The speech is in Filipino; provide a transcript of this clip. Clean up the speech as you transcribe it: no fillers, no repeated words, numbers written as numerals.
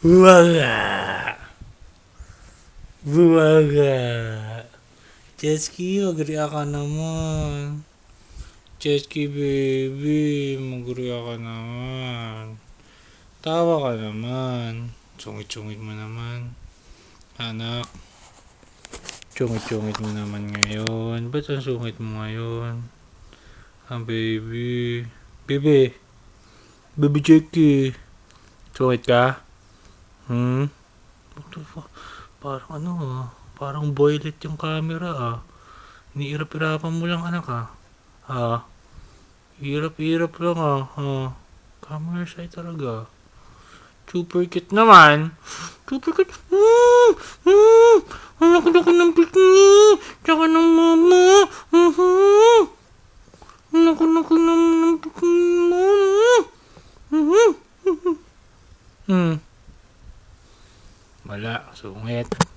Wala. Wala. Chesky, magriya ka naman. Chesky baby, magriya ka naman. Tawa ka naman. Sungit-sungit mo naman. Anak. Sungit-sungit mo naman ngayon. Ba't ang sungit mo ngayon? Baby. Baby. Baby Chesky. Sungit ka? Parang ano parang boylet yung camera Iniirap-irapan mo lang anak Hirap-hirap lang Camera shy talaga. Super cute naman. Super cute. Anak ko ng pikni. Tsaka ng mama. Anak ko ng pikni mo. Wala, sungit.